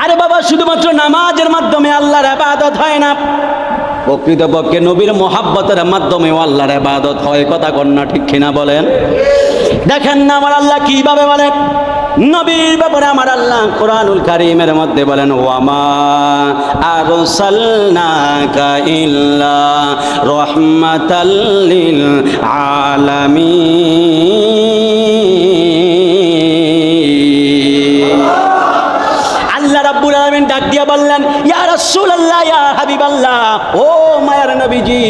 আরে বাবা, শুধুমাত্র নামাজের মাধ্যমে আল্লাহর ইবাদত হয় না, প্রকৃতপক্ষে নবীর মোহাব্বতের মাধ্যমেও আল্লাহর ইবাদত হয়। কথা কন্যা ঠিক কিনা বলেন? দেখেন না আমার আল্লাহ কিভাবে বলেন নবীর ব্যাপারে। আমার আল্লাহ কোরআনুল কারীমের মধ্যে বলেন, ওয়ামা আরসালনাকা ইল্লা রাহমাতাল লিল আলামিন। আল্লাহ রাব্বুল আলামিন ডাক দিয়া বললেন, ইয়া রাসূলুল্লাহ, ইয়া হাবিবাল্লাহ, ও মায়ার নবীজি,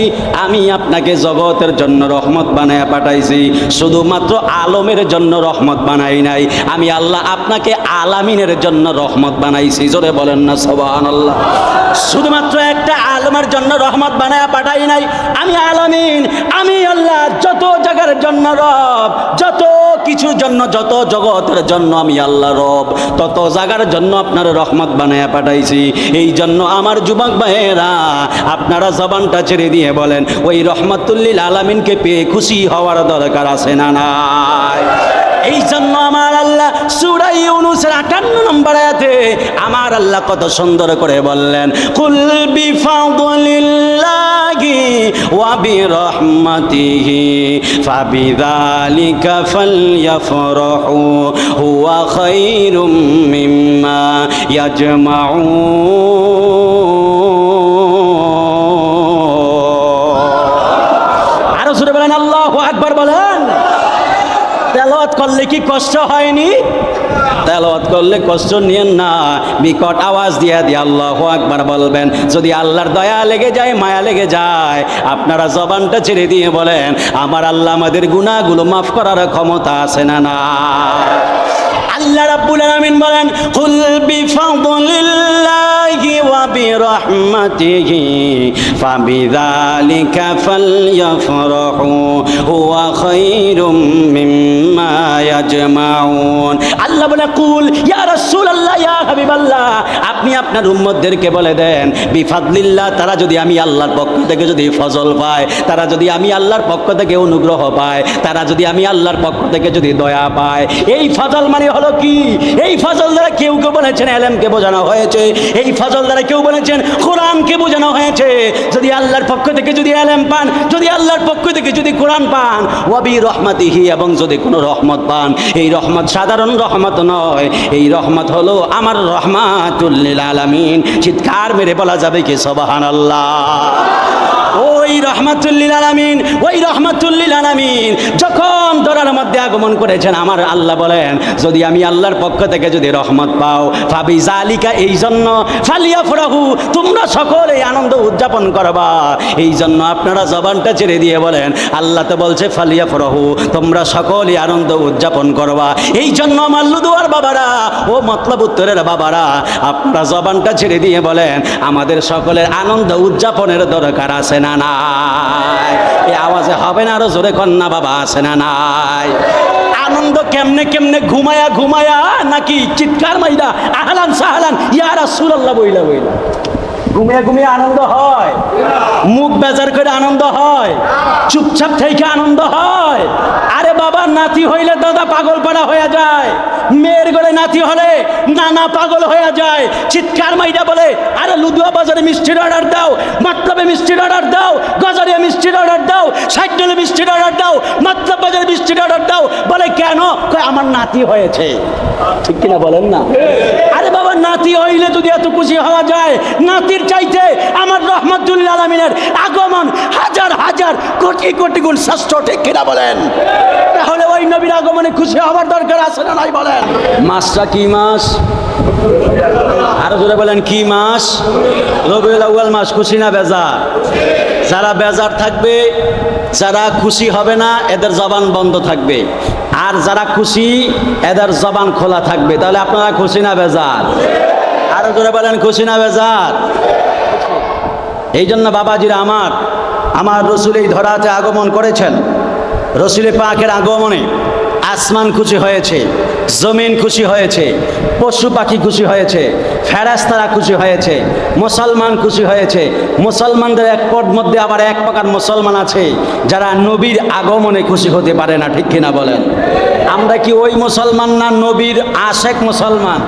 আমি আপনাকে জগতের জন্য রহমত বানায়া পাঠাইছি, শুধুমাত্র আলমের জন্য রহমত বানাই নাই। আমি আল্লাহ আপনাকে আলামিনের জন্য রহমত বানাইছি। জোরে বলেন না সুবহানাল্লাহ। শুধুমাত্র একটা আলমের জন্য রহমত বানায়া পাঠাই নাই, আমি আলামিন, আমি আল্লাহ যত জায়গার জন্য রব, যত কিছুর জন্য, যত জগতের জন্য আমি আল্লাহ রব, তত জায়গার জন্য আপনার রহমত বানায়া পাঠাইছি। এই জন্য আমার যুবক ভাইয়েরা, আপনারা জবানটা ছেড়ে দিয়ে বলেন, ওই রহমাতুল্লিল আলামিনকে পেয়ে খুশি হওয়ার দরকার আছে না নাই? এই জন্য আমার আল্লাহ সূরা ইউনূসের 58 নম্বর আয়াতে আমার আল্লাহ কত সুন্দর করে বললেন, কুল বিফাদলিল্লাহি ওয়া বিরহমাতিহি ফাবিযালিকা ফালইফরাহু হুয়া খায়রুম মিম্মা ইয়াজমাউন। আরো জোরে বলেন আল্লাহু আকবার বলেন। তেলাওয়াত করলে কি কষ্ট হয়নি? তেলাওয়াত করলে কষ্ট নিয়েন না, বিকট আওয়াজ দিয়ে দিয়ে আল্লাহু আকবার বলবেন। যদি আল্লাহর দয়া লেগে যায়, মায়া লেগে যায়, আপনারা জবানটা ছেড়ে দিয়ে বলেন, আমার আল্লাহ আমাদের গুনাহগুলো মাফ করার ক্ষমতা আছে না না? আল্লাহ রাব্বুল আলামিন বলেন, কুল বিফাদলিল্লাহি ওয়া বিরহমাতিহি ফাবিযালিকা ফালইফরাহু হুয়া খায়রুম মিম্মা ইয়াজমাউন। আল্লাহ বলে, কুল ইয়া রাসূলুল্লাহ, ইয়া হাবিবাল্লাহ, আপনি আপনার উম্মতদেরকে বলে দেন, বিফাদলিল্লাহ, তারা যদি আমি আল্লাহর পক্ষ থেকে যদি ফজল পায়, তারা যদি আমি আল্লাহর পক্ষ থেকে অনুগ্রহ পায়, তারা যদি আমি আল্লাহর পক্ষ থেকে যদি দয়া পায়। এই ফজল মানে হলো কি? এই ফজল দ্বারা কেউ কেউ বলেছেন ইলমকে বোঝানো হয়েছে, এই ফজল দ্বারা কেউ বলেছেন কোরআনকে বোঝানো হয়েছে। যদি আল্লাহর পক্ষ থেকে যদি ইলম পান, যদি আল্লাহর পক্ষ থেকে যদি কোরআন পান, ওয়া বিরহমাতিহি, এবং যদি কোনো রহমত পান, এই রহমত সাধারণ রহমত নয়, এই রহমত হলো আমার রহমাতুল লিল আলামিন। চিৎকার মেরে বলা যাবে কি সুবহানাল্লাহ? ওই রহমাতুল লিল আলামিন, ওই রহমাতুল লিল আলামিন যখন দরার মধ্যে আগমন করেছেন, আমার আল্লাহ বলেন, যদি আমি আল্লাহর পক্ষ থেকে যদি রহমত পাও, ফাবিযালিকা, এই জন্য, ফালিয়াফরাহু, তোমরা সকলে আনন্দ উদযাপন করবা। এই জন্য আপনারা জবানটা ছেড়ে দিয়ে বলেন, আল্লাহ তো বলছে ফালিয়াফরাহু, তোমরা সকলে আনন্দ উদযাপন করবা। এই জন্য আমার লুদুয়ার বাবারা, ও মতলব উত্তরের বাবারা, আপনারা জবানটা ছেড়ে দিয়ে বলেন, আমাদের সকলের আনন্দ উদযাপনের দরকার আছে না নাই? এই আওয়াজে হবে না? আরো জোরে কন্যা বাবা, আছে না নাই? আনন্দ কেমনে কেমনে? ঘুমায়া ঘুমায়া নাকি চিৎকার মাইরা আহলান সাহলান ইয়া রাসূলুল্লাহ বইলা বইলা? ঘুমিয়ে ঘুমিয়ে আনন্দ হয়? মুখ বেজার করে আনন্দ হয়? চুপচাপ থেকে আনন্দ হয়? আরে বাবা, নাতি হইলে দাদা পাগল পাড়া হয়ে যায়, মেয়ের গলে নাতি হলে নানা পাগল হয়ে যায়। চিৎকার মাইরা বলে, আরে লুদুয়া বাজারে মিষ্টির অর্ডার দাও, মতলবে মিষ্টির অর্ডার দাও, গজারিয়া মিষ্টির অর্ডার দাও, সাইডলে মিষ্টির অর্ডার দাও, মতলব বাজারে মিষ্টির অর্ডার দাও। বলে কেন? কয় আমার নাতি হয়েছে। ঠিক কিনা বলেন না? আরে বাবা, নাতি হইলে যদি এত খুশি হওয়া যায়, নাতির চাইতে আমার রহমাতুল লিল আলামিনের আগমন হাজার হাজার কোটি কোটি গুণ শ্রেষ্ঠ। ঠিক কিনা বলেন? তাহলে ওই নবীর আগমনে খুশি হওয়ার দরকার আছে না নাই বলেন? মাসটা কি মাস? আরো জোরে বলেন, কি মাস? রবিউল আউয়াল মাস। খুশি না বেজার? যারা বেজার থাকবে, যারা খুশি হবে না, এদের জবান বন্ধ থাকবে, আর যারা খুশি এদের জবান খোলা থাকবে। তাহলে আপনারা খুশি না বেজার? আরো জোরে বলেন, খুশি না বেজার? এই জন্য বাবাজিরা আমার রসুল এই ধরাতে আগমন করেছেন। রসুল পাকের আগমনে আসমান খুশি হয়েছে, জমিন খুশি হয়েছে, পশু পাখি খুশি হয়েছে, ফেরেশতারা খুশি হয়েছে, মুসলমান খুশি হয়েছে। মুসলমানদের এক পদ মধ্যে আবার এক প্রকার মুসলমান আছে যারা নবীর আগমনে খুশি হতে পারে না। ঠিক কিনা বলেন? আমরা কি ওই মুসলমান না নবীর আশেক মুসলমান?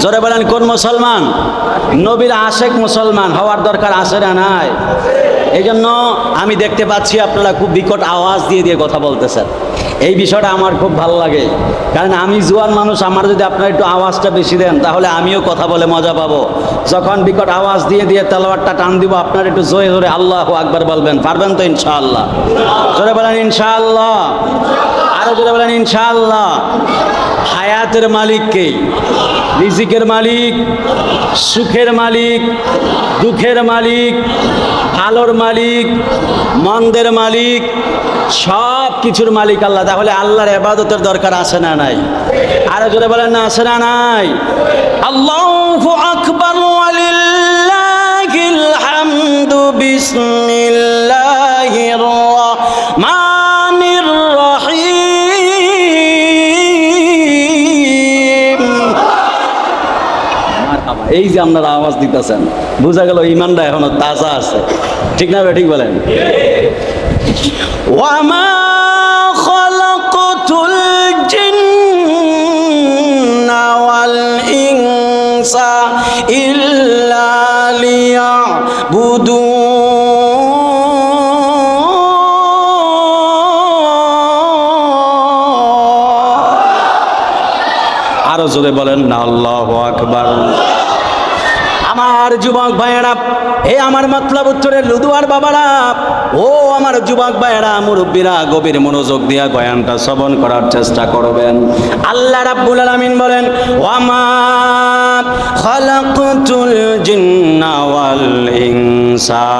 জোরে বলেন কোন মুসলমান? নবীর আশেক মুসলমান হওয়ার দরকার আছে না নাই? এই জন্য আমি দেখতে পাচ্ছি আপনারা খুব বিকট আওয়াজ দিয়ে দিয়ে কথা বলতেছেন। এই বিষয়টা আমার খুব ভালো লাগে, কারণ আমি জোয়ান মানুষ, আমার যদি আপনারা একটু আওয়াজটা বেশি দেন তাহলে আমিও কথা বলে মজা পাবো। যখন বিকট আওয়াজ দিয়ে দিয়ে তেলাওয়াতটা টান দিব, আপনারা একটু জোরে জোরে আল্লাহু আকবার বলবেন, পারবেন তো ইনশাআল্লাহ? জোরে বলেন ইনশাআল্লাহ, আরো জোরে বলেন ইনশাআল্লাহ। হায়াতের মালিক কে? রিজিকের মালিক, সুখের মালিক, দুঃখের মালিক, ভালোর মালিক, মন্দের মালিক, সব কিছুর মালিক আল্লাহ। তাহলে আল্লাহর ইবাদতের দরকার আছে না নাই? আরো জোরে বলেন না আছে না নাই? আল্লাহু আকবার ওয়ালিল্লাহিল হামদু বিসমিল্লাহির রাহমানির রহিম। এই যে আপনারা আওয়াজ দিতেছেন, বোঝা গেল ইমানটা এখনো তাজা আছে, ঠিক না? ঠিক বলেন। ওয়ামা খালাকতুল জিন্না ওয়াল ইনসা ইল্লা লিয়াবুদুন। আরো জোরে বলেন না আল্লাহু আকবার। আমার যুবক ভাইয়েরা, হে আমার মতলব উত্তরের লুদুয়ার বাবারা, ও আমার যুবক ভাইয়েরা, মুরব্বীরা, গভীর মনোযোগ দিয়া বয়ানটা শ্রবণ করার চেষ্টা করবেন। আল্লাহ রাব্বুল আলামিন বলেন, ওয়ামা খালাকতুল জিন্না ওয়াল ইনসা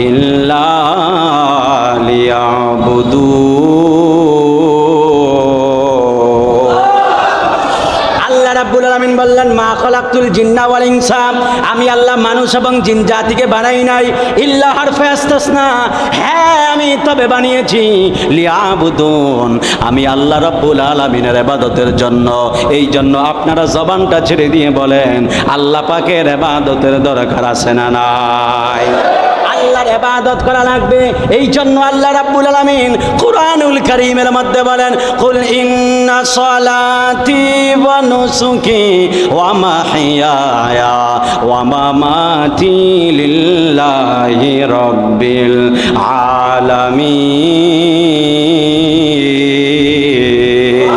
ইল্লা লিয়াবুদুন। আল্লাহ রাব্বুল আলামিন বললেন, মা খালাকতুল জিন্না ওয়াল ইনসা, আমি আল্লাহ মানুষ এবং জিন জাতিকে বানাই নাই, ইল্লা হারফে ইস্তিসনা, হ্যাঁ আমি তবে বানিয়েছি লিয়াবুদুন, আমি আল্লাহ রাব্বুল আলামিনের ইবাদতের জন্য। এই জন্য আপনারা জবানটা ছেড়ে দিয়ে বলেন, আল্লাহ পাকের ইবাদতের দরকার আছে না নাই? আল্লাহর ইবাদত করা লাগবে। এই জন্য আল্লাহ রাব্বুল আলামিন কুরআনুল কারীমের মধ্যে বলেন, কুল ইন্না সলাতি ওয়া নুসুকি ওয়া মাহইয়ায়া ওয়া মামাতি লিল্লাহি রাব্বিল আলামিন।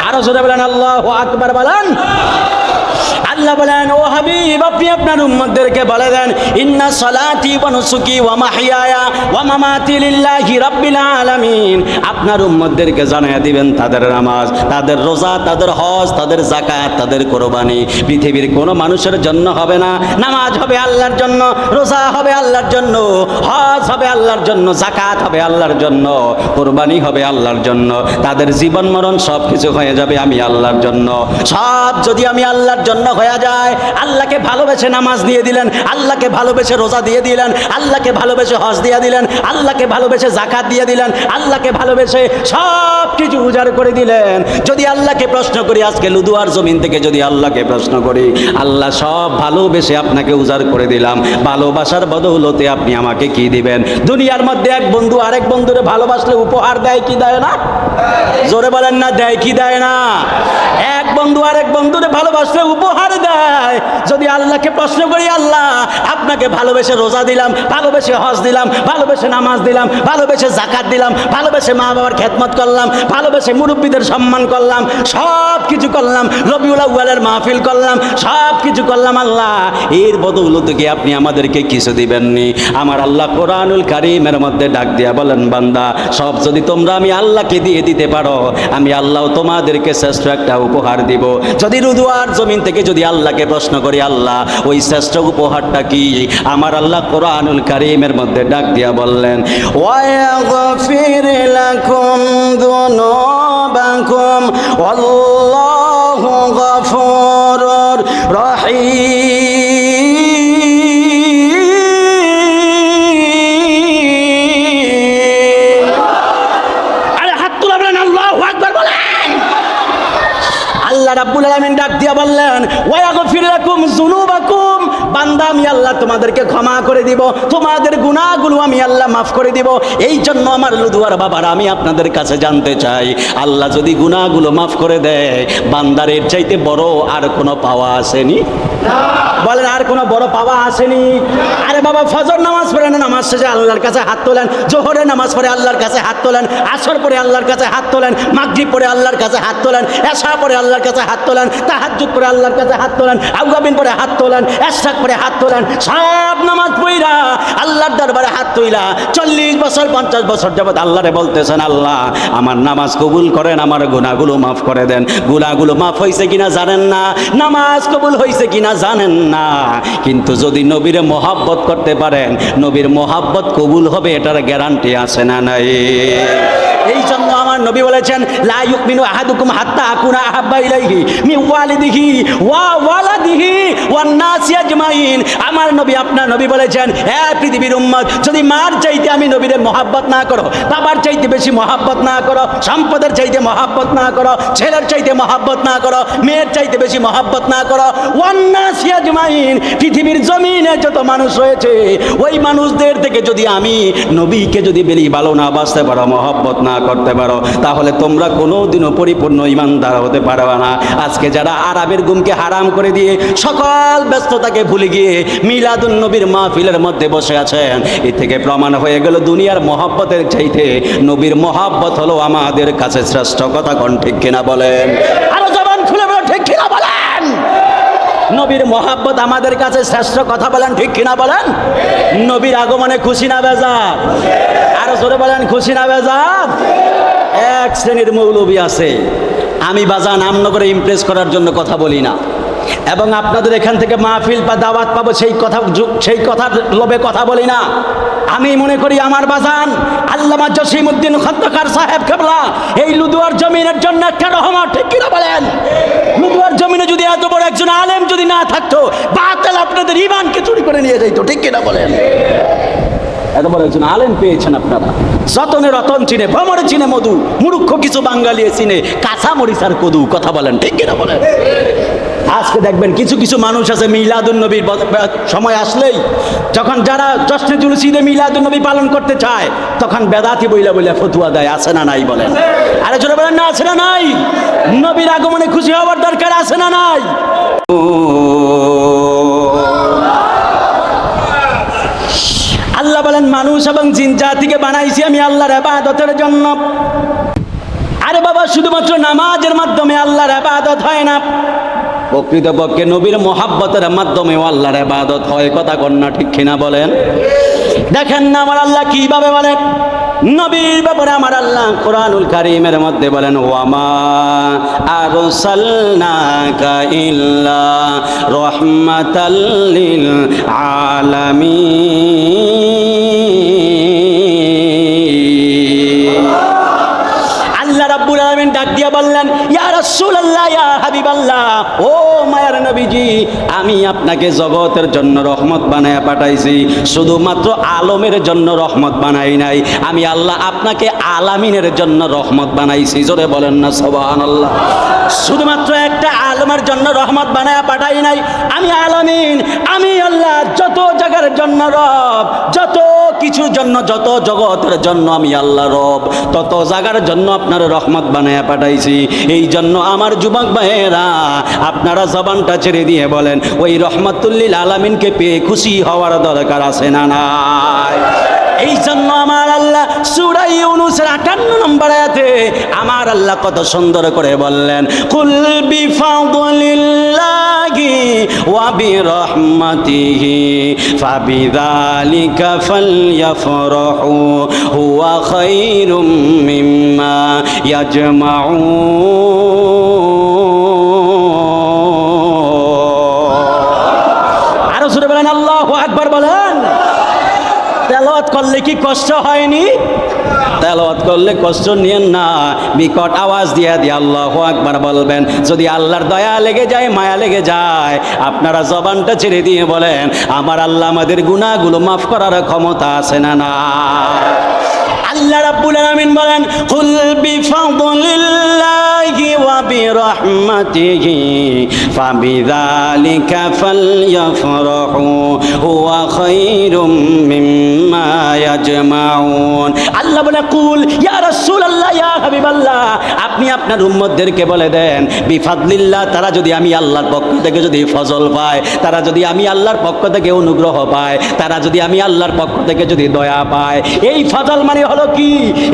আরো জোরে বলেন আল্লাহু আকবার বলেন। আল্লাহ বলেন, ও হাবিব, আপনি আপনার উম্মতদেরকে বলে দেন, ইন্না সলাতি ওয়া নুসুকি ওয়া মাহইয়ায়া ওয়া মামাতি লিল্লাহি রাব্বিল আলামিন। আপনার উম্মতদেরকে জানাইয়া দিবেন, তাদের নামাজ, তাদের রোজা, তাদের হজ, তাদের যাকাত, তাদের কুরবানি পৃথিবীর কোনো মানুষের জন্য হবে না। নামাজ হবে আল্লাহর জন্য, রোজা হবে আল্লাহর জন্য, হজ হবে আল্লাহর জন্য, যাকাত হবে আল্লাহর জন্য, কুরবানি হবে আল্লাহর জন্য। তাদের জীবন মরণ সব কিছু হয়ে যাবে আমি আল্লাহর জন্য। সব যদি আমি আল্লাহর জন্য হয়ে যায়, আল্লাহকে ভালোবেসে নামাজ দিয়ে দিলেন, আল্লাহকে ভালোবেসে রোজা দিয়ে দিলেন, আল্লাহকে ভালোবেসে হজ দিয়ে দিলেন, আল্লাহকে ভালোবেসে যাকাত দিয়ে দিলেন, আল্লাহকে ভালোবেসে সব কিছু উজাড় করে দিলেন। যদি আল্লাহকে প্রশ্ন করি, আজকে লুদুয়ার জমিন থেকে যদি আল্লাহকে প্রশ্ন করি, আল্লাহ সব ভালোবেসে আপনাকে উজাড় করে দিলাম, ভালোবাসার বদৌলতে আপনি আমাকে কি দিবেন? দুনিয়ার মধ্যে এক বন্ধু আরেক বন্ধুরে ভালোবাসলে উপহার দেয় কি দেয় না? জোরে বলেন না, দেয় কি দেয় না? এক বন্ধু আরেক বন্ধুরে ভালোবাসলে উপহার দেয়। যদি আল্লাহকে প্রশ্ন করি, আল্লাহ আপনাকে ভালোবেসে রোজা দিলাম, ভালোবেসে হজ দিলাম, ভালোবেসে নামাজ দিলাম, ভালোবেসে যাকাত দিলাম, ভালোবেসে মা বাবার খেদমত করলাম, ভালোবেসে মুরব্বীদের সম্মান করলাম, সব কিছু করলাম, রবিউল আউয়ালের মাহফিল করলাম, সব কিছু করলাম, আল্লাহ এর বদৌলতে কি আপনি আমাদেরকে কিছু দিবেননি? আমার আল্লাহ কোরআনুল কারীমের মধ্যে ডাক দিয়া বলেন, বান্দা, সব যদি তোমরা আমি আল্লাহকে দিয়ে দিতে পারো, আমি আল্লাহ তোমাদেরকে শ্রেষ্ঠ একটা উপহার দিব। যদি রুদুয়ার জমিন থেকে যদি আল্লাহকে প্রশ্ন করি, আল্লাহ ওই শ্রেষ্ঠ উপহারটা কি? আমার আল্লাহ কোরআনুল কারীমের মধ্যে ডাক দিয়া বললেন, ওয়ায়াগফির লাকুম যুনুবাকুম ওয়াল্লাহু গফুরুর রহিম। আরে হাত তুলে বলেন আল্লাহু আকবার বলেন। আল্লাহ রাব্বুল আলামিন ডাক দিয়া বললেন, ওয়ায়াগফির লাকুম যুনুবাকুম, বান্দা আমি আল্লাহ তোমাদেরকে ক্ষমা করে দিব, তোমাদের গুনাহগুলো আমি আল্লাহ মাফ করে দিব। এই জন্য আমার লুদুয়ার বাবারা, আমি আপনাদের কাছে জানতে চাই, আল্লাহ যদি গুনাহগুলো মাফ করে দেয়, বান্দার এর চাইতে বড় আর কোনো পাওয়া আসেনি? বলেন, আর কোনো বড় পাওয়া আসেনি? আরে বাবা, ফজর নামাজ পড়েন, নামাজ শেষে আল্লাহর কাছে হাত তোলেন, জোহরের নামাজ পড়ে আল্লাহর কাছে হাত তোলেন, আসর পড়ে আল্লাহর কাছে হাত তোলেন, মাগরিব পড়ে আল্লাহর কাছে হাত তোলেন, এশা পড়ে আল্লাহর কাছে হাত তোলেন, তাহাজ্জুদ পড়ে আল্লাহর কাছে হাত তোলেন, আউয়াবিন পড়ে হাত তোলেন, ইশরাক পড়ে হাত তোলেন, সব নামাজ পড়া আল্লাহর দরবারে হাত তুইলা 40 বছর 50 বছর যাবত আল্লাহরে বলতেছেন, আল্লাহ আমার নামাজ কবুল করেন, আমার গুনাহগুলো মাফ করে দেন। গুনাহগুলো মাফ হয়েছে কিনা জানেন না, নামাজ কবুল হয়েছে কিনা জানেন না, কিন্তু যদি নবীরে মহাব্বত করতে পারেন, নবীর মহাব্বত কবুল হবে, এটার গ্যারান্টি আছে না নাই? এই জন্য আমার নবী বলেছেন, লা ইউমিনু আহাদুকুম হাত্তা আকুনা আহাব্বা ইলাইহি মিন ওয়ালিদিহি ওয়া ওয়ালাদিহি ওয়ান নাসি আজমাইন। আমার নবী, আপনার নবী বলেছেন, হে পৃথিবীর উম্মত, যদি মার চাইতে আমি নবীরে মহাব্বত না করো, বাবার চাইতে বেশি মহাব্বত না করো, সম্পদের চাইতে মহাব্বত না করো, ছেলের চাইতে মহাব্বত না করো, মেয়ের চাইতে বেশি মহাব্বত না করো, ওয়ান নাসি আজমাইন, পৃথিবীর জমিনে যত মানুষ রয়েছে ওই মানুষদের থেকে যদি আমি নবীকে যদি বেশি ভালো না বাসতে পারো, মহাব্বত না করতে পারো, তাহলে তোমরা কোনোদিনও পরিপূর্ণ ইমানদার হতে পারবে না। আজকে যারা আরবের ঘুমকে হারাম করে দিয়ে সকল ব্যস্ততাকে ভুলে গিয়ে মিলাদুন নবীর মাহফিলের মধ্যে বসে আছেন, এ থেকে প্রমাণ হয়ে গেল দুনিয়ার মহব্বতের চাইতে নবীর মহব্বত হলো আমাদের কাছে শ্রেষ্ঠ। কথা কোন ঠিক কিনা বলেন? আরো জবান খুলে বলেন, ঠিক কিনা বলেন? নবীর মহাব্বত আমাদের কাছে শ্রেষ্ঠ। কথা বলেন, ঠিক কিনা বলেন? নবীর আগমনে খুশি না বেজার? আরো জোরে বলেন, খুশি না বেজার? এক শ্রেণীর মৌলবী আছে, আমি বাজা নাম নগরে ইমপ্রেস করার জন্য কথা বলি না, এবং আপনাদের এখান থেকে মাহফিল বা দাওয়াত পাবো সেই কথার লোভে কথা বলি না। আমি মনে করি আমার বাজান আল্লামা জসিমউদ্দিন খন্দকার সাহেব কেবলা এই লুদুয়ার জমিনের জন্য একটা রহমত। ঠিক কিনা বলেন? লুদুয়ার জমিনে যদি এত বড় একজন আলেম যদি না থাকতো, বাতিল আপনাদের ঈমানকে চুরি করে নিয়ে যাইতো। ঠিক কিনা বলেন? এত বড় একজন আলেম পেয়েছেন আপনারা। যতনে রতন চিনে, ভ্রমরে চিনে মধু, মূর্খ কিছু বাঙালি চিনে কাঁচা মরিচার কদু। কথা বলেন, ঠিক কিনা বলেন? আজকে দেখবেন কিছু কিছু মানুষ আছে মিলাদুন নবীর সময় আসলেই, যখন যারা জশ্নে জুলুসিদে মিলাদুন নবী পালন করতে চায়, তখন বেদাতি বইলা বইলা ফতুয়া দেয়। আছে না নাই বলেন? আরে জোরে বলেন না, আছে না নাই? নবীর আগমনে খুশি হওয়ার দরকার আছে না নাই? আল্লাহ বলেন, মানুষ এবং জিন জাতিকে বানাইছি আমি আল্লাহর ইবাদতের জন্য। আরে বাবা, শুধুমাত্র নামাজের মাধ্যমে আল্লাহর ইবাদত হয় না, প্রকৃতপক্ষে নবীর মহাব্বতের মাধ্যমেও আল্লাহর ইবাদত হয়। কথা কন্যা ঠিক কিনা বলেন? দেখেন না আমার আল্লাহ কিভাবে বলেন নবীর ব্যাপারে। আমার আল্লাহ কোরআনুল কারীমের মধ্যে বলেন, ওয়ামা আরসালনাকা ইল্লা রাহমাতাল লিল আলামিন। আল্লাহ রাব্বুল আলামিন ডাক দিয়া বললেন, ইয়া রাসূলুল্লাহ, ইয়া হাবিবাল্লাহ, ও মায়ার নবীজি, আমি আপনাকে জগতের জন্য রহমত বানায়া পাঠাইছি, শুধুমাত্র আলমের জন্য রহমত বানাই নাই। আমি আল্লাহ আপনাকে আলামিনের জন্য রহমত বানাইছি। জোরে বলেন না সুবহানাল্লাহ। শুধুমাত্র একটা আলমের জন্য রহমত বানায়া পাঠাই নাই, আমি আলামিন, আমি আল্লাহ যত জায়গার জন্য রব, যত কিছুর জন্য, যত জগতের জন্য আমি আল্লাহ রব, তত জায়গার জন্য আপনার রহমত বানায়া পাঠাইছি। এই জন্য আমার যুবক ভাইয়েরা, আপনারা জবানটা ছেড়ে দিয়ে বলেন, ওই রহমাতুল্লিল আলামিনকে পেয়ে খুশি হওয়ার দরকার আছে না নাই? এই জন্য আমার আল্লাহ সূরা ইউনূসের 58 নম্বর আয়াতে আমার আল্লাহ কত সুন্দর করে বললেন, কুল বিফাদলিল্লাহি ওয়া বিরহমাতিহি ফাবিযালিকা ফালইফরাহু হুয়া খায়রুম মিম্মা ইয়াজমাউন। আরো জোরে বলেন আল্লাহু আকবার বলেন। তেলাওয়াত করলে কি কষ্ট হয়নি? তেলাওয়াত করলে কষ্ট নিয়েন না, বিকট আওয়াজ দিয়ে আল্লাহু আকবার বলবেন। যদি আল্লাহর দয়া লেগে যায়, মায়া লেগে যায়, আপনারা জবানটা ছেড়ে দিয়ে বলেন, আমার আল্লাহ আমাদের গুনাহগুলো মাফ করার ক্ষমতা আছে না না? আল্লাহ রাব্বুল আলামিন বলেন কুল বিফাদলিল্লাহি ওয়া বিরহমাতিহি ফাবিযালিকা ফালইফরাহু হুয়া খায়রুম মিম্মা ইয়াজমাউন। আল্লাহ বলে কুল ইয়া রাসূলুল্লাহ ইয়া হাবিবাল্লাহ, আপনি আপনার উম্মতদেরকে বলে দেন বিফাদলিল্লাহ, তারা যদি আমি আল্লাহর পক্ষ থেকে যদি ফজল পায়, তারা যদি আমি আল্লাহর পক্ষ থেকে অনুগ্রহ পায়, তারা যদি আমি আল্লাহর পক্ষ থেকে যদি দয়া পায়। এই ফজল মানে হলো কি?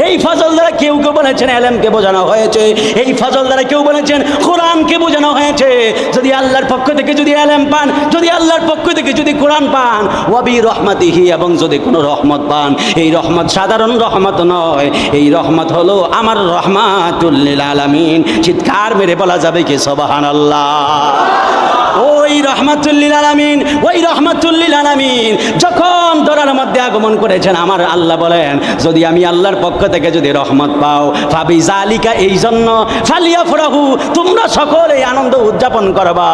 এই ফজল দ্বারা কেউ কেউ বলেছেন ইলমকে বোঝানো হয়েছে, এই ফজল দ্বারা কেউ বলেছেন কোরআনকে বোঝানো হয়েছে। যদি আল্লাহর পক্ষ থেকে যদি ইলম পান, যদি আল্লাহর পক্ষ থেকে যদি কোরআন পান, ওয়া বিরহমাতিহি, এবং যদি কোনো রহমত পান, এই রহমত সাধারণ রহমত নয়, এই রহমত হলো আমার রহমাতুল লিল আলামিন। চিৎকার মেরে বলা যাবে কি সুবহানাল্লাহ? ওই রহমাতুল লিল আলামিন, ওই রহমাতুল লিল আলামিন যখন দরার মধ্যে আগমন করেছেন, আমার আল্লাহ বলেন যদি আমি আল্লাহর পক্ষ থেকে যদি রহমত পাও, ফাবি জালিকা, এই জন্য ফালিয়াফরাহু, তোমরা সকলে আনন্দ উদযাপন করবা।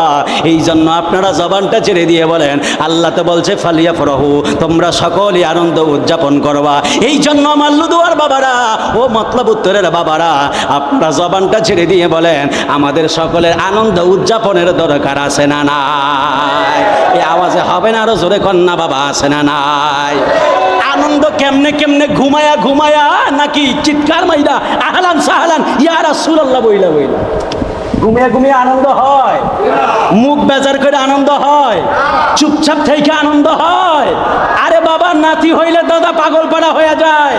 এই জন্য আপনারা জবানটা ছেড়ে দিয়ে বলেন আল্লাহ তো বলছে ফালিয়াফরাহু, তোমরা সকলে আনন্দ উদযাপন করবা। এই জন্য আমার লুদুয়ার বাবারা, ও মতলব উত্তরের বাবারা, আপনারা জবানটা ছেড়ে দিয়ে বলেন আমাদের সকলের আনন্দ উদযাপনের দরকার আছে না নাই? এই আওয়াজে হবে না, আরো জোরে কন্যা বাবা, আছে না নাই? আনন্দ কেমনে কেমনে? ঘুমায়া ঘুমায়া নাকি চিৎকার মাইরা আহলান সাহলান ইয়া রাসূলুল্লাহ বইলা বইলা? ঘুমিয়ে ঘুমিয়ে আনন্দ হয়? মুখ বেজার করে আনন্দ হয়? চুপচাপ থেকে আনন্দ হয়? আরে বাবা, নাতি হইলে দাদা পাগল পাড়া হয়ে যায়,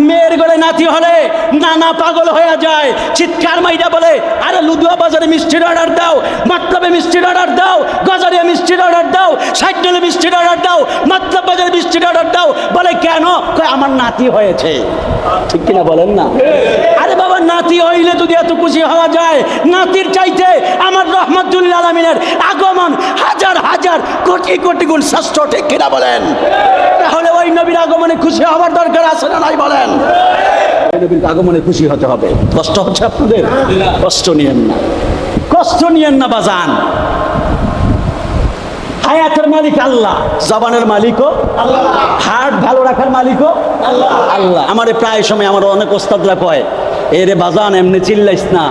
মেয়ের গলে নাতি হলে নানা পাগল হয়ে যায়। চিৎকার মাইরা বলে আরে লুদুয়া বাজারে মিষ্টির অর্ডার দাও, মতলবে মিষ্টির অর্ডার দাও, গজারিয়া মিষ্টির অর্ডার দাও, সাইডলে মিষ্টির অর্ডার দাও, মতলব বাজারে মিষ্টির অর্ডার দাও। বলে কেন? কয় আমার নাতি হয়েছে। ঠিক কিনা বলেন না? আরে বাবা, নাতি হইলে যদি এত খুশি হওয়া যায়, নাতির চাইতে আমার রহমাতুল লিল আলামিনের আগমন হাজার হাজার কোটি কোটি গুণ শ্রেষ্ঠ। ঠিক কিনা বলেন? তাহলে ওই নবীর আগমনে খুশি হওয়ার দরকার আছে না নাই বলেন? ওই নবীর আগমনে খুশি হতে হবে। কষ্ট হচ্ছে আপনাদের? কষ্ট নিয়েন না, কষ্ট নিয়েন না বাজান। হায়াতের মালিক আল্লাহ, জবানের মালিকও আল্লাহ, হার্ট ভালো রাখার মালিকও আল্লাহ। আল্লাহ আমারে প্রায় সময় আমার অনেক ওস্তাদরা কয় এরে বাজান এমনি চিল্লাইস না,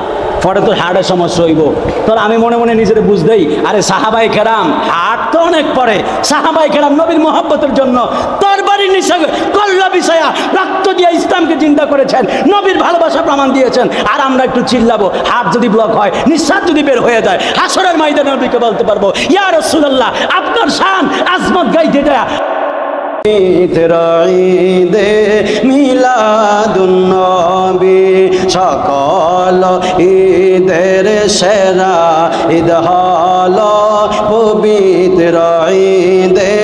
পরে তোর হার্টের সমস্যা হইব। তোর আমি মনে মনে নিজের বুঝদেই আরে সাহাবায়ে কেরাম হার্ট তো অনেক পরে, সাহাবায়ে কেরাম নবীর মহব্বতের জন্য তোর বাড়ির নিচে কল্লা বিছায়া রক্ত দিয়ে ইসলামকে চিন্তা করেছেন, নবীর ভালোবাসা প্রমাণ দিয়েছেন। আর আমরা একটু চিল্লাবো, হার্ট যদি ব্লক হয়, নিঃশ্বাস যদি বের হয়ে যায়, হাসরের ময়দানে নবীকে বলতে পারবো ইয়া রাসূলুল্লাহ আপনার শান আজমত গাইতে যায়। ঈদে মিলাদুন নবী সকল ঈদের সেরা ঈদ হলো পবিত্র ঈদে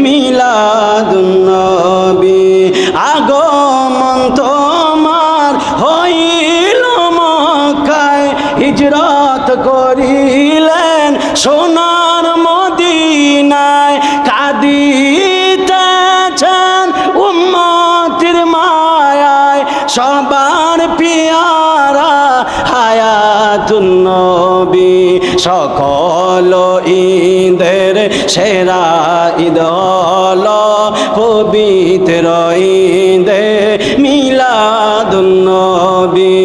মিলাদুন নবী। আগমন তোমার হইল মক্কায়, হিজরত করিলেন সোনার মদিনায়, কাঁদিতেছেন উম্মতের মায়ায়, সবার পিয়ারা হায়াতুন নবী। সকল ঈদের সেরা ঈদ হলো পবিত্র ঈদে মিলাদুন নবী।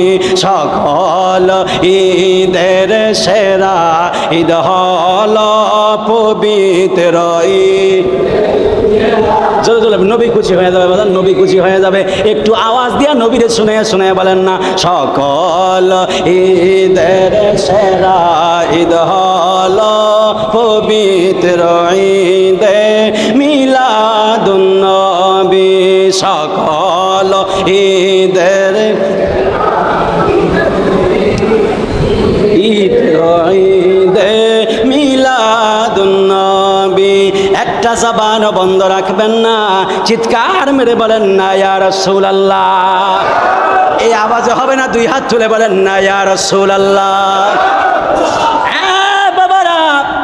সকল ঈদের সেরা ঈদ হলো পবিত্র ঈদ। জোরে জোরে নবী খুশি হয়ে যাবে বলেন, নবী খুশি হয়ে যাবে। একটু আওয়াজ দিয়া নবীরে শুনে শুনে বলেন না, সকল ঈদের সেরা ঈদ হলো পবিত্র ঈদে মিলাদুন নবী। সকল ঈদের ঈদে মিলাদুন নবী। একটা জবান বন্ধ রাখবেন না, চিৎকার মেরে বলেন না ইয়া রাসূলুল্লাহ। এই আওয়াজে হবে না, দুই হাত তুলে বলেন না ইয়া রাসূলুল্লাহ।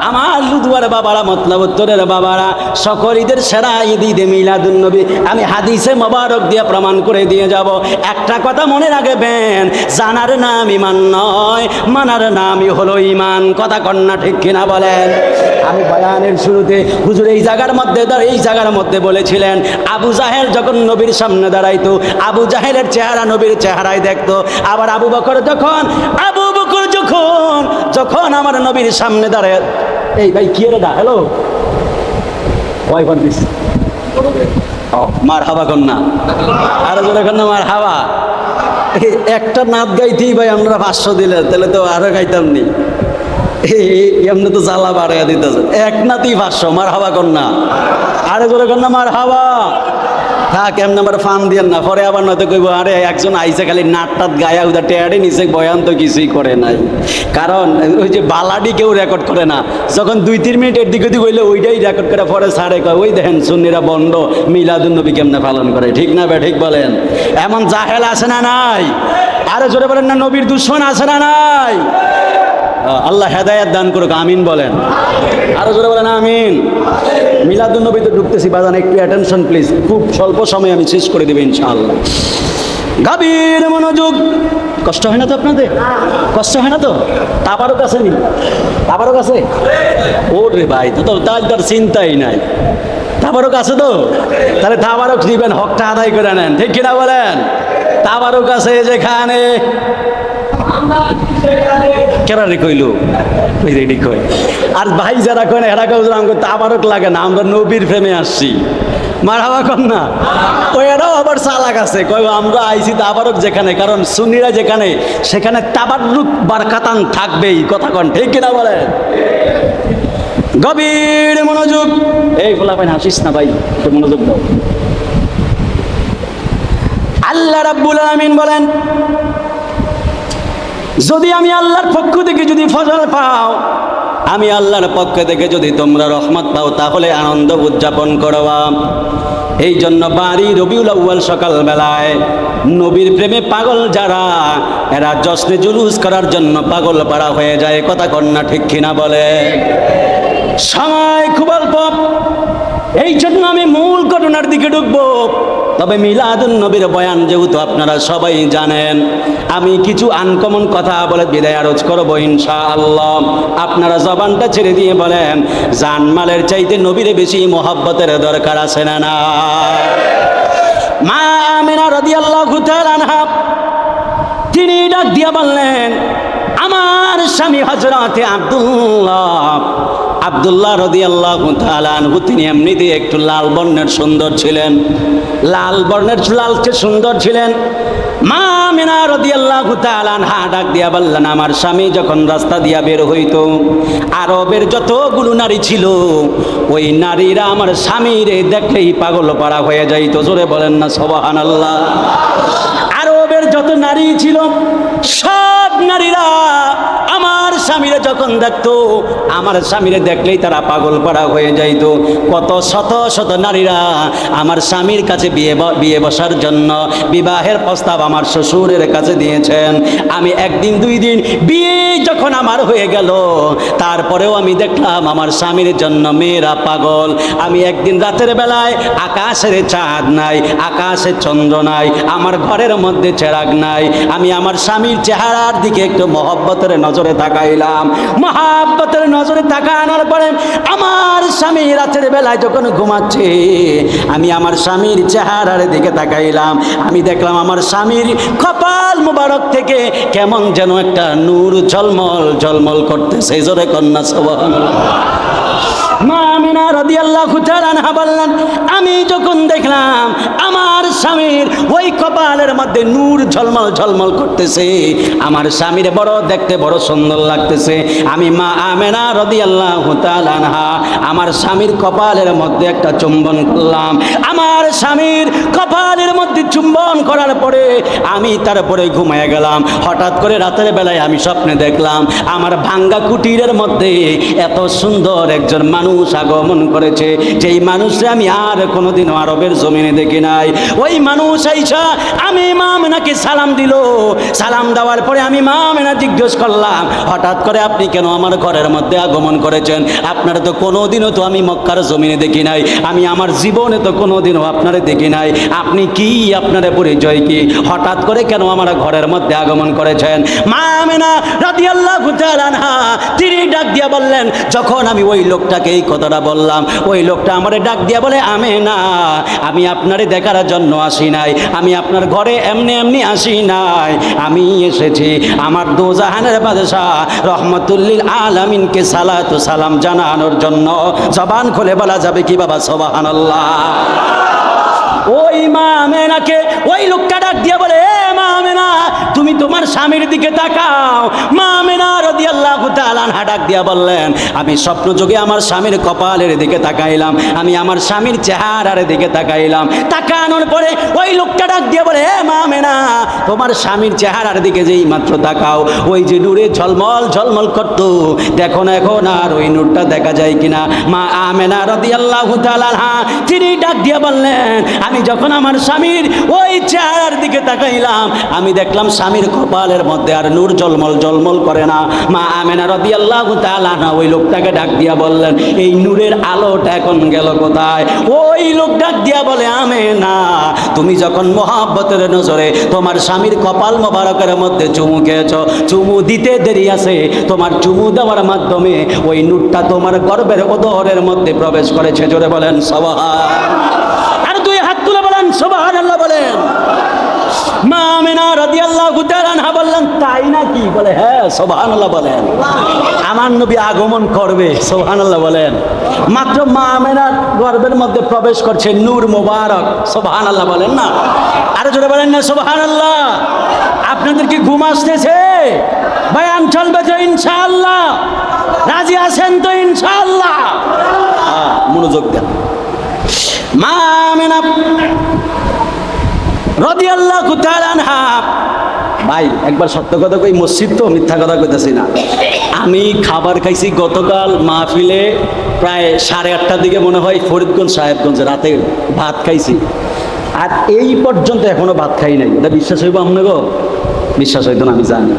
আমার লুদুয়ার বাবারা, মতলব উত্তরের বাবারা, সকল ঈদের সেরা ঈদ ঈদে মিলাদুন নবী। আমি হাদিসে মোবারক দিয়ে প্রমাণ করে দিয়ে যাব। একটা কথা মনে রাখবেন, জানার নাম ইমান নয়, মানার নামই হলো ইমান। কথা কন্যা ঠিক কিনা বলেন? আমি বয়ানের শুরুতে হুজুর এই জায়গার মধ্যে বলেছিলেন, আবু জাহেল যখন নবীর সামনে দাঁড়াইতো, আবু জাহেলের চেহারা নবীর চেহারায় দেখতো। আবার আবু বকর যখন আমার নবীর সামনে দাঁড়ায়, এই ভাই কি রে, হ্যালো ওয়াই ফোন দিস, মার হাবা কন্যা, আরো জোরে কন্যা মার হাবা। একটা নাচ গাইতেই ভাই আমরা 500 দিলেন, তাহলে তো আরো গাইতাম নি। এমনি তো জ্বালা বাড়াইয়া দিতেছে, এক নাতেই 500, মার হাবা কন্যা, আরো জোরে কন্যা মার হাবা। থাক এমনি আমার ফান দিয়েন না, পরে আবার নয়তো কইব আরে একজন আইসে খালি নাট টাট গায়া উদা টেয়ারে নিচে, বয়ান তো কিছুই করে নাই। কারণ ওই যে বালাডি কেউ রেকর্ড করে না, যখন 2-3 মিনিট এর দিকে দিকে হইলে ওইটাই রেকর্ড করে পরে সারে কয় ওই দেখেন সুন্নিরা বন্ধ মিলাদুন নবী কেমনে পালন করে। ঠিক না ঠিক বলেন? এমন জাহেল আছে না নাই? আরে জোরে বলেন না, নবীর দুশ্মন আছে না নাই? আল্লাহ হেদায়েত দান করুক, আমিন বলেন। আরো জোরে বলেন আমিন। মিলাদুন নবীতে ঢুকতেছি, বাজান একটু অ্যাটেনশন প্লিজ, খুব স্বল্প সময় আমি শেষ করে দেবো ইনশাআল্লাহ। গভীর মনোযোগ। কষ্ট হয় না তো আপনাদের? কষ্ট হয় না তো? তাবারক আছে নি? তাবারক আছে? ওরে ভাই, তো তার চিন্তাই নাই। তাবারক আছে তো? তাহলে তাবারক দিবেন, হকটা আদায় করে নেন, ঠিক কিনা বলেন? তাবারক আছে যেখানে, কেরারে কইল কই। আর ভাই যারা কয় এরা কেউ আমাকে তাবারক লাগে না, আমরা নবীর প্রেমে আসছি, মারহাবা কর না। ওই এরাও আবার চালাক আছে, কয় আমরা আইছি তাবারক যেখানে, কারণ সুন্নিরা যেখানে সেখানে তাবারুক বারকাতান থাকবেই। কথা কন, ঠিক কিনা বলেন? গভীর মনোযোগ। এই বলা ভাই হাসিস না ভাই, একটু মনোযোগ দাও। আল্লাহ রাব্বুল আলামিন বলেন, যদি আমি আল্লাহর পক্ষ থেকে যদি ফজল পাও, আমি আল্লাহর পক্ষ থেকে যদি তোমরা রহমত পাও, তাহলে আনন্দ উদযাপন করবা। এই জন্য বাড়ি রবিউল আউয়াল সকালবেলায় নবীর প্রেমে পাগল যারা, এরা জশ্নে জুলুস করার জন্য পাগল পাড়া হয়ে যায়। কথা কন্যা ঠিক কিনা বলে? সময় খুব অল্প, এই জন্য আমি মূল ঘটনার দিকে ঢুকবো। তবে মিলাদুন নবীর বয়ান যেহেতু আপনারা সবাই জানেন, আমি কিছু আনকমন কথা বলে বিদায় আরজ করবো ইনশাআল্লাহ। আপনারা জবানটা ছেড়ে দিয়ে বলেন, জানমালের চাইতে নবীরে বেশি মোহাব্বতের দরকার আছে না না? মা আমিনা রাদিয়াল্লাহু তাআলা আনহা তিনি ডাক দিয়ে বললেন, আমার স্বামী হযরতে আব্দুল্লাহ রাদিয়াল্লাহু তাআলা আনহু তিনি এমনিতে একটু লাল বর্ণের সুন্দর ছিলেন, লালচে সুন্দর ছিলেন। মা আমিনা রাদিয়াল্লাহু তাআলা আনহা ডাক দিয়া বললেন, আমার স্বামী যখন রাস্তা দিয়া বের হইতো, আরবের যতগুলো নারী ছিল, ওই নারীরা আমার স্বামীরে দেখলেই পাগল পাড়া হয়ে যাইতো। জোরে বলেন না সুবহানাল্লাহ। আরবের যত নারী ছিল, সব নারীরা আমার স্বামীরে যখন দেখতো, আমার স্বামীরে দেখলেই তারা পাগল পাড়া হয়ে যাইতো। কত শত শত নারীরা আমার স্বামীর কাছে বিয়ে বসার জন্য বিবাহের প্রস্তাব আমার শ্বশুরের কাছে দিয়েছেন। আমি একদিন 2 দিন বিয়ে যখন আমার হয়ে গেল, তারপরেও আমি দেখলাম আমার স্বামীর জন্য মেয়েরা পাগল। আমি একদিন রাতের বেলায় আকাশের চাঁদ নাই, আকাশের চন্দ্র নাই, আমার ঘরের মধ্যে চেরাগ নাই, আমি আমার স্বামীর চেহারার দিকে একটু মহব্বতের নজরে তাকাইলাম। মহব্বতের নজরে তাকানোর পরে আমার স্বামী রাতের বেলায় যখন ঘুমাচ্ছে, আমি আমার স্বামীর চেহারার দিকে তাকাইলাম। আমি দেখলাম আমার স্বামীর কপাল মুবারক থেকে কেমন যেন একটা নূর ঝলমল করতেছে। জোরে কন্যা সুবহানাল্লাহ। মা আমিনা রাদিয়াল্লাহু তাআলা আনহা বললেন, আমি যখন দেখলাম আমার স্বামীর ওই কপালের মধ্যে নূর ঝলমল করতেছে, আমার স্বামীর দেখতে বড় সুন্দর লাগতেছে, আমি মা আমিনা রাদিয়াল্লাহু তাআলা আনহা আমার স্বামীর কপালের মধ্যে একটা চুম্বন করলাম। আমার স্বামীর কপালের মধ্যে চুম্বন করার পরে আমি তারপরে ঘুমিয়ে গেলাম। হঠাৎ করে রাতের বেলায় আমি স্বপ্নে দেখলাম আমার ভাঙ্গা কুটিরের মধ্যে এত সুন্দর একজন মানুষ আগমন করেছে, যেই মানুষকে আমি আর কোনোদিনও আরবের জমিনে দেখি নাই। ওই মানুষ আইসা আমি মা আমেনাকে সালাম দিল। সালাম দেওয়ার পরে আমি মা আমেনা জিজ্ঞেস করলাম, হঠাৎ করে আপনি কেন আমার ঘরের মধ্যে আগমন করেছেন? আপনারা তো কোনোদিনও তো আমি মক্কার জমিনে দেখি নাই, আমি আমার জীবনে তো কোনোদিনও আপনারা দেখি নাই। আপনি কি, আপনার পরিচয় কি? হঠাৎ করে কেন আমার ঘরের মধ্যে আগমন করেছেন? মা আমেনা রাদিয়াল্লাহু তাআলা আনহা তিনি ডাক দিয়া বললেন, যখন আমি ওই লোকটাকে এই কথাটা বললাম, ওই লোকটা আমারে ডাক দিয়া বলে, আমেনা, আমি আপনারে দেখার জন্য আসি নাই, আমি আপনার ঘরে এমনি এমনি আসি নাই, আমি এসেছি আমার দোজাহানের বাদশাহ রহমতুল্লিল আলামিনকে সালাতু সালাম জানানোর জন্য। জবান খুলে বলা যাবে কি বাবা সুবহানাল্লাহ? ওই মা আমেনাকে ওই লোকটা ডাক দিয়ে বলে, এ মা আমেনা, তুমি তোমার স্বামীর দিকে তাকাও। মা আমেনা রাদিয়াল্লাহু তাআলা আনহা ডাক দিয়া বললেন, আমি স্বপ্নযোগে আমার স্বামীর কপালের দিকে তাকাইলাম, আমি আমার স্বামীর চেহারার দিকে তাকাইলাম। তাকানোর পরে ওই লোকটা ডাক দিয়ে বলে, এ মা আমেনা, তোমার স্বামীর চেহারার দিকে যেই মাত্র তাকাও, ওই যে নূরে ঝলমল ঝলমল করতো, দেখো না এখন আর ওই নূরটা দেখা যায় কিনা? মা আমেনা রাদিয়াল্লাহু তাআলা আনহা তিনি ডাক দিয়ে বললেন, আমি যখন আমার স্বামীর ওই চেহারার দিকে তাকাইলাম, আমি দেখলাম স্বামীর কপালের মধ্যে আর নূর জলমল জলমল করে না। মা আমেনা রাদিয়াল্লাহু তাআলা আনহা ওই লোকটাকে ডাক দিয়া বললেন, এই নূরের আলোটা এখন গেল কোথায়? ওই লোক ডাক দিয়া বলে, আমেনা, তুমি যখন মহব্বতের নজরে তোমার স্বামীর কপাল মোবারকের মধ্যে চুমু খেয়েছ, চুমু দিতে দেরি আছে, তোমার চুমু দেওয়ার মাধ্যমে ওই নূরটা তোমার গর্ভের ওদরের মধ্যে প্রবেশ করেছে। জোরে বলেন সুবহান। আর দুই হাত তুলে বলেন সুবহানাল্লাহ বলেন। মা আমেনা রাদিয়াল্লাহু তাআলা আনহা বললেন, তাই নাকি? বলে, হ্যাঁ সুবহানাল্লাহ বলেন। আমার নবী আগমন করবে, সুবহানাল্লাহ বলেন। মাত্র মা আমেনার গর্ভের মধ্যে প্রবেশ করছে নূর মোবারক, সুবহানাল্লাহ বলেন না? আরো জোরে বলেন না সুবহানাল্লাহ? আপনাদের কি ঘুম আসতেছে? বয়ান চলবে তো ইনশাআল্লাহ? রাজি আছেন তো ইনশাআল্লাহ? মনোযোগ দেন। মা আমেনা রাদিয়াল্লাহু তাআলা আনহা, ভাই একবার সত্য কথা কই, মসজিদ তো মিথ্যা কথা কইতেছি না। আমি খাবার খাইছি গতকাল মাহফিলে প্রায় 8:30টার দিকে, মনে হয় ফরিদগঞ্জ সাহেবগঞ্জে রাতে ভাত খাইছি, আর এই পর্যন্ত এখনো ভাত খাই নাই। এটা বিশ্বাস হইব আপনাকে? বিশ্বাস হইতো না, আমি জানি,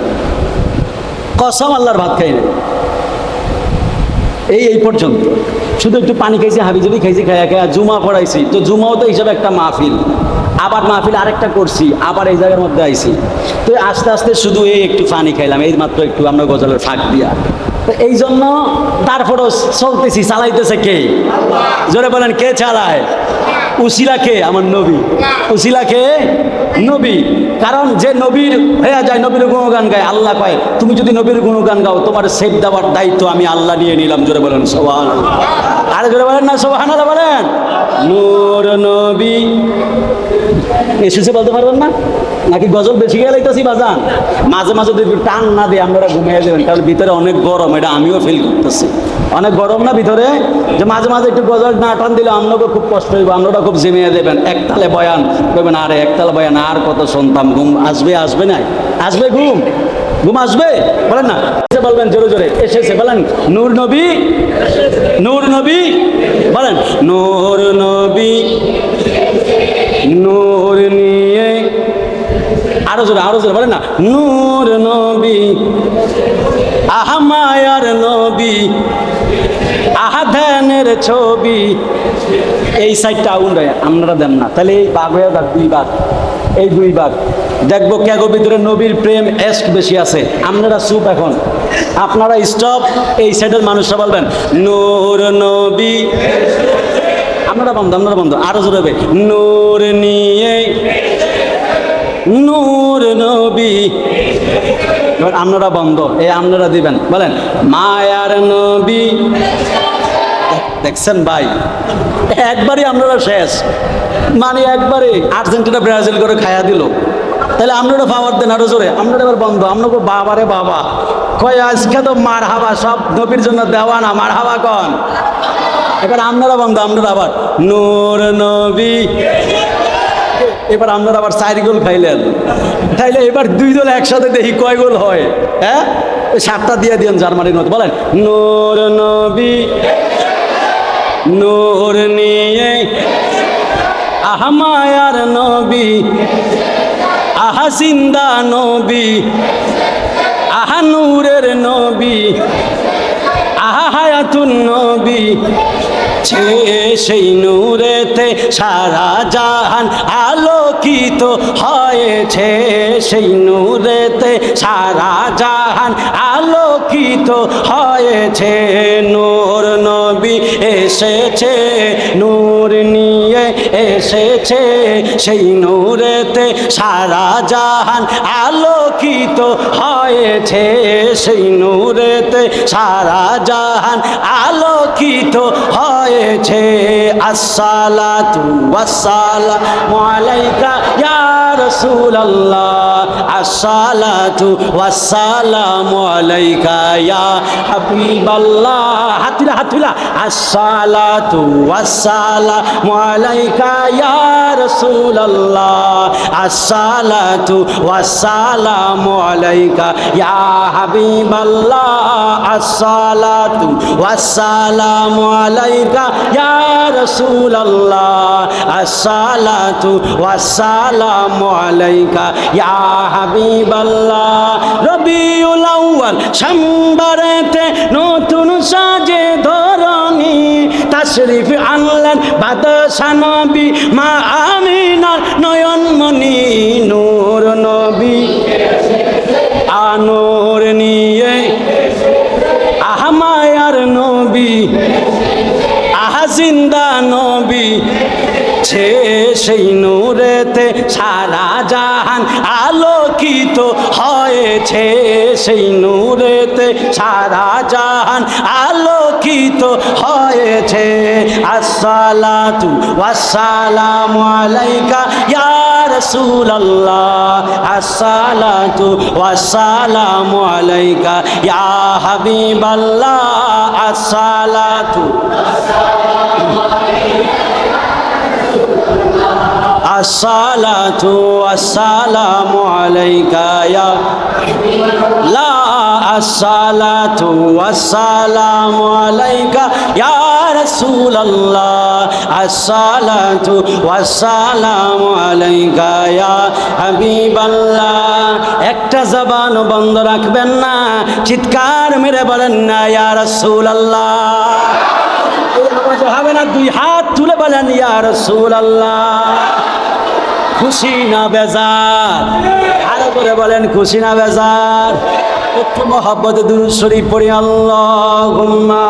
কসম আল্লাহর, ভাত খাই নাই এই পর্যন্ত। শুধু একটু পানি খাইছি, হাবিজাবি খাইছি, খাইয়া খাইয়া জুমা পড়াইছি। তো জুমাও তো হিসাবে একটা মাহফিল, আবার মাহফিল আরেকটা করছি, আবার এই জায়গার মধ্যে আইছি। তো আস্তে আস্তে শুধু এই একটু পানি খাইলাম, এই মাত্র একটু আমরা গজলের ফাঁক দিয়া। তো এই জন্য তারপরও চলতেছি। চালাইতেছে কে? জোরে বলেন, কে চালায়? উসিলা কে? আমার নবী। উসিলা কে? নবী। কারণ যে নবীর হয়ে যায়, নবীর গুণগান গায়, আল্লাহ কয়, তুমি যদি নবীর গুণগান গাও, তোমার সেফ দেওয়ার দায়িত্ব আমি আল্লাহ নিয়ে নিলাম। জোরে বলেন সুবহানাল্লাহ। আর জোরে বলেন না সুবহানাল্লাহ বলেন। নূর নবী এসেছে বলতে পারবেন না? নাকি গজল বেশি গেলাইতেছি বাজান? মাঝে মাঝে যদি টান না দিয়ে আপনারা ঘুমিয়ে যাবেন, কারণ ভিতরে অনেক গরম, এটা আমিও ফিল করতেছি। অনেক গরম না ভিতরে, যে মাঝে মাঝে একটু গজল না টান দিলে আপনাকে খুব কষ্ট হইব, আপনারা খুব জেমিয়ে দেবেন। একতালে বয়ান করবেন, আরে একতালে বয়ান আর কত শুনতাম, ঘুম আসবে? আসবে না? আসবে ঘুম? ঘুম আসবে? বলেন না, বলবেন জোরে জোরে, এসেছে বলেন। নূর নবী, নূর নবী বলেন, নূর নবী নূর নিয়ে, আরো জোরে, আরো জোরে বলেন না, নূর নবী, আহা মায়ার নবী, আহা ধ্যানের ছবি। এই সাইডটা আগুন দেয়, আপনারা দেন না, তাহলে এই বাঘ হয়ে যাক, 2 ভাগ, এই 2 ভাগ। দেখবো কেগো ভিতরে নবীর প্রেম এস্ক বেশি আছে। আপনারা চুপ এখন, আপনারা স্টপ। এই সাইডের মানুষরা বলবেন নূর নবী, আপনারা বন্ধ, আপনারা বন্ধ, আরো জোরে হবে, নূর নিয়ে, নূর নবী। আপনারা বন্ধ, এই আপনারা দিবেন, বলেন মায়ার নবী। দেখছেন ভাই, একবারই আপনারা শেষ, মানে একবারে আর্জেন্টিনা ব্রাজিল করে খায়া দিল। তাহলে আপনারা পাওয়ার দেন আরো জোরে, আপনারা এবার বন্ধ। আপনাকে বাবারে বাবা কয়, আজকে তো মার হাবা, সব নবীর জন্য দেওয়া না, মার হাবা কন। এবার আপনারা বন্ধ, আপনারা আবার নূর নবী। এবার আপনারা আবার 4 গোল খাইলেন, তাইলে এবার 2 দল একসাথে দেখি কয় গোল হয়। হ্যাঁ, ওই 7টা দিয়ে দিন জার্মানির মতো, বলেন নূর নবী, নূর নিয়ে, আহা মায়ার নবী, আহা জিন্দা নবী, আহা নূরের নবী, আহা হায়াতুন নবী, সেই নূরেতে সারা জাহান আলোকিত হয়েছে, সেই নূরেতে সারা জাহান আলোকিত হয়েছে। নূর নবী এসেছে, নূর নিয়ে এসেছে, সেই নূরেতে সারা জাহান আলোকিত হয়েছে, সেই নূরেতে সারা জাহান আলোকিত হয়েছে। আসসালাতু ওয়াসসালামু আলাইকা ইয়া রাসূলুল্লাহ, আসসালাতু ওয়াসসালামু আলাইকা ইয়া হাবিবাল্লাহ। হাতুলা হাতুলা, আসসালাতু ওয়াসসালামু আলাইকা ইয়া রাসূলুল্লাহ, আসসালাতু ওয়াসসালামু আলাইকা ইয়া হাবিবাল্লাহ, আসসালাতু ওয়াসসালামু আলাইকা ইয়া রাসূলুল্লাহ, আসসালাতু ওয়াসসালামু আলাইকা ইয়া হাবিবাল্লাহ। রবিউল আউয়াল সম্বরেতে নতুন সাজে ধরণী, তাশরিফ আনলেন বাদশা নবী মা আমিনার নয়নমণি। নূর নবী আনোর নিয়ে, আহা মায়ার নবী, আহা জিন্দা নবী, সেই নূরেতে সারা জাহান আলোকিত হয়েছে, সেই নূরেতে সারা জাহান আলোকিত হয়েছে। আসসালাতু ওয়াসসালামু আলাইকা ইয়া রাসূলুল্লাহ, আসসালাতু ওয়াসসালামু আলাইকা ইয়া হাবিবাল্লাহ, আসসালাতু আসসালাতু ওয়াসসালামু আলাইকা ইয়া লা, আসসালাতু ওয়াসসালামু আলাইকা ইয়া রাসূলুল্লাহ, আসসালাতু ওয়াসসালামু আলাইকা ইয়া হাবিবাল্লাহ। একটা জবান বন্ধ রাখবেন না, চিৎকার মেরে বলেন না ইয়া রাসূলুল্লাহ। হবে না, দুই হাত তুলে বলেন ইয়া রাসূলুল্লাহ। খুশি না বেজার? আরো করে বলেন খুশি না বেজার? একটু মহব্বতে দুরূদ শরীফ পড়ি। আল্লাহুম্মা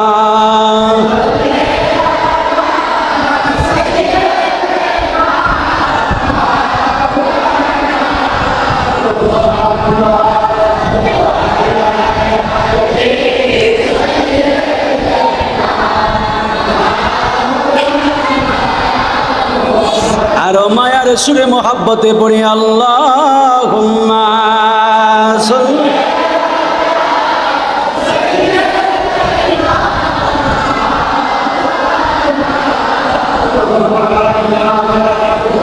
আরো মায়ার সুরে মোহাব্বতে পড়ি। আল্লাহুম্মা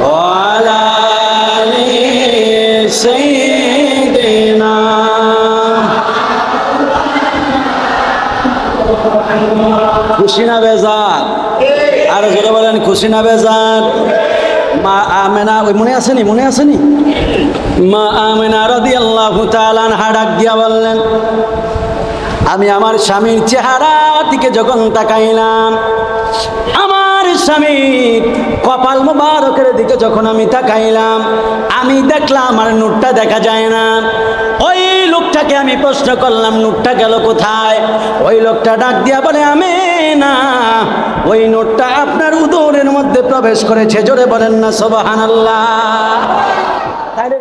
ওয়ালা আলি সাইয়্যিদিনা। খুশি না বেজার? আরো জোরে বলেন খুশি না বেজার? মা আমেনা, ওই মনে আসেনি, মনে আসেনি? মা আমেনা রাদিয়াল্লাহু তাআলা আনহা ডাক দিয়া বললেন, আমি আমার স্বামীর চেহারা দিকে যখন তাকাইলাম, আমার স্বামীর কপাল মোবারকের দিকে যখন আমি তাকাইলাম, আমি দেখলাম আর নূরটা দেখা যায় না। ওই লোকটাকে আমি প্রশ্ন করলাম, নূরটা গেল কোথায়? ওই লোকটা ডাক দিয়া বলে, আমেনা, ওই নূরটা আপনার উদরের মধ্যে প্রবেশ করেছে। জোরে বলেন না সুবহানাল্লাহ। তাইলে